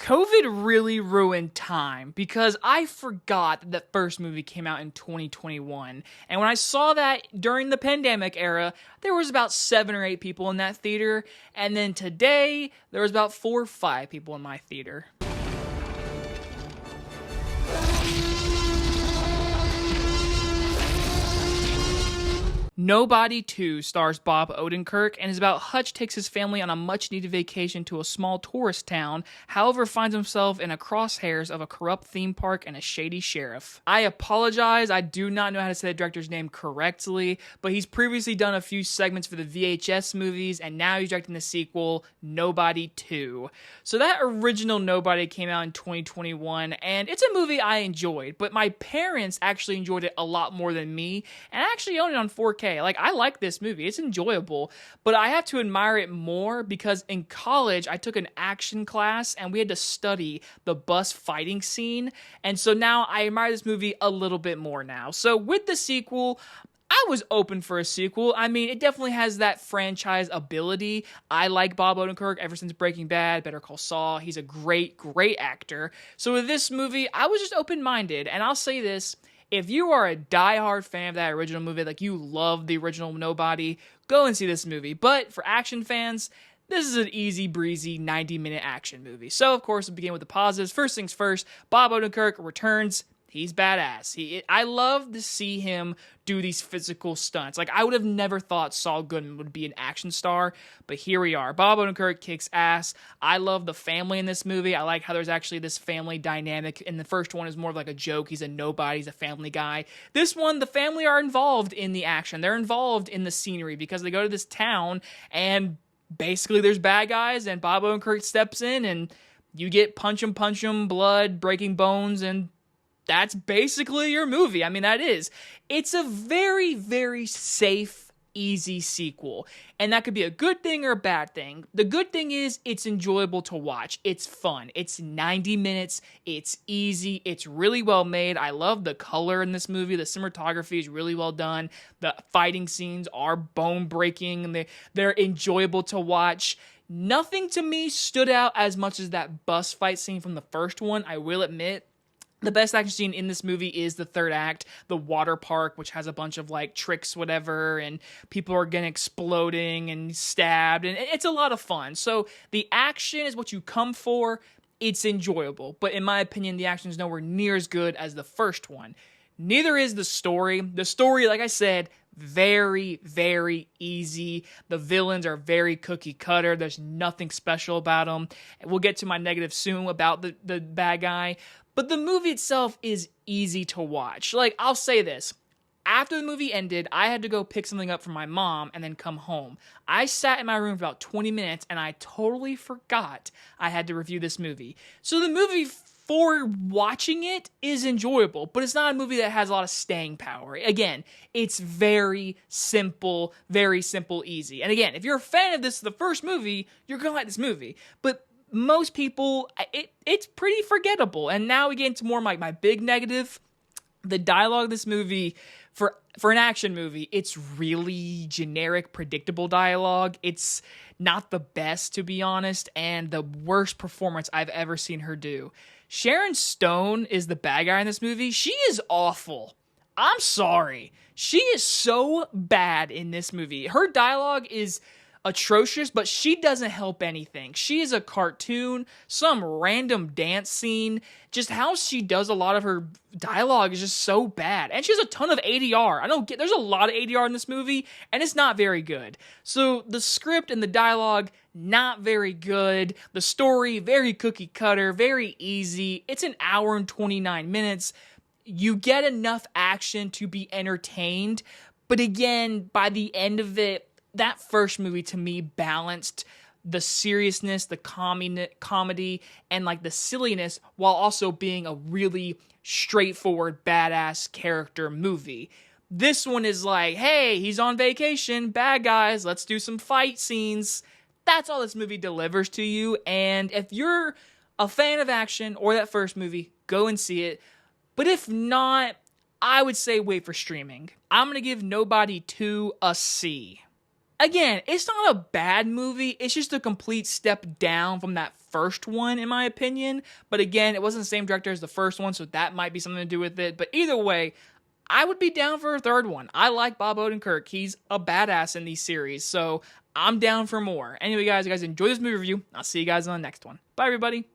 COVID really ruined time because I forgot that the first movie came out in 2021. And when I saw that during the pandemic era, there was about 7 or 8 people in that theater. And then today, there was about 4 or 5 people in my theater. Nobody 2 stars Bob Odenkirk and is about Hutch takes his family on a much-needed vacation to a small tourist town, however finds himself in a crosshairs of a corrupt theme park and a shady sheriff. I apologize, I do not know how to say the director's name correctly, but he's previously done a few segments for the VHS movies, and now he's directing the sequel, Nobody 2. So that original Nobody came out in 2021, and it's a movie I enjoyed, but my parents actually enjoyed it a lot more than me, and I actually own it on 4K. Like, I like this movie. It's enjoyable, but I have to admire it more because in college, I took an action class and we had to study the bus fighting scene. And so now I admire this movie a little bit more now. So with the sequel, I was open for a sequel. I mean, it definitely has that franchise ability. I like Bob Odenkirk ever since Breaking Bad, Better Call Saul. He's a great, great actor. So with this movie, I was just open-minded. And I'll say this. If you are a diehard fan of that original movie, like you love the original Nobody, go and see this movie. But for action fans, this is an easy breezy 90-minute action movie. So, of course, we'll begin with the positives. First things first, Bob Odenkirk returns. He's badass. I love to see him do these physical stunts. Like, I would have never thought Saul Goodman would be an action star, but here we are. Bob Odenkirk kicks ass. I love the family in this movie. I like how there's actually this family dynamic. In the first one is more of like a joke. He's a nobody. He's a family guy. This one, the family are involved in the action. They're involved in the scenery because they go to this town and basically there's bad guys and Bob Odenkirk steps in and you get punch 'em, blood, breaking bones, and that's basically your movie. I mean, that is. It's a very, very safe, easy sequel. And that could be a good thing or a bad thing. The good thing is it's enjoyable to watch. It's fun. It's 90 minutes. It's easy. It's really well made. I love the color in this movie. The cinematography is really well done. The fighting scenes are bone-breaking and they're enjoyable to watch. Nothing to me stood out as much as that bus fight scene from the first one, I will admit. The best action scene in this movie is the third act, the Waterpark, which has a bunch of like tricks, whatever, and people are getting exploding and stabbed, and it's a lot of fun. So the action is what you come for. It's enjoyable, but in my opinion, the action is nowhere near as good as the first one. Neither is the story. The story, like I said, very, very easy. The villains are very cookie cutter. There's nothing special about them. We'll get to my negative soon about the bad guy. But the movie itself is easy to watch. Like, I'll say this. After the movie ended, I had to go pick something up from my mom and then come home. I sat in my room for about 20 minutes and I totally forgot I had to review this movie. So the movie, for watching it, is enjoyable, but it's not a movie that has a lot of staying power. Again, it's very simple, easy. And again, if you're a fan of the first movie, you're going to like this movie. But most people, it's pretty forgettable. And now we get into more my big negative. The dialogue of this movie, for an action movie, it's really generic, predictable dialogue. It's not the best, to be honest, and the worst performance I've ever seen her do. Sharon Stone is the bad guy in this movie. She is awful. I'm sorry. She is so bad in this movie. Her dialogue is atrocious, but she doesn't help anything. She is a cartoon, some random dance scene. Just how she does a lot of her dialogue is just so bad. And she has a ton of ADR. There's a lot of ADR in this movie, and it's not very good. So the script and the dialogue, not very good. The story, very cookie cutter, very easy. It's an hour and 29 minutes. You get enough action to be entertained, but again, by the end of it, that first movie to me balanced the seriousness, the comedy, and like the silliness while also being a really straightforward, badass character movie. This one is like, hey, he's on vacation, bad guys, let's do some fight scenes. That's all this movie delivers to you, and if you're a fan of action or that first movie, go and see it. But if not, I would say wait for streaming. I'm going to give Nobody 2 a C. Again, it's not a bad movie. It's just a complete step down from that first one, in my opinion. But again, it wasn't the same director as the first one, so that might be something to do with it. But either way, I would be down for a third one. I like Bob Odenkirk. He's a badass in these series, so I'm down for more. Anyway, guys, if you guys enjoy this movie review, I'll see you guys on the next one. Bye, everybody.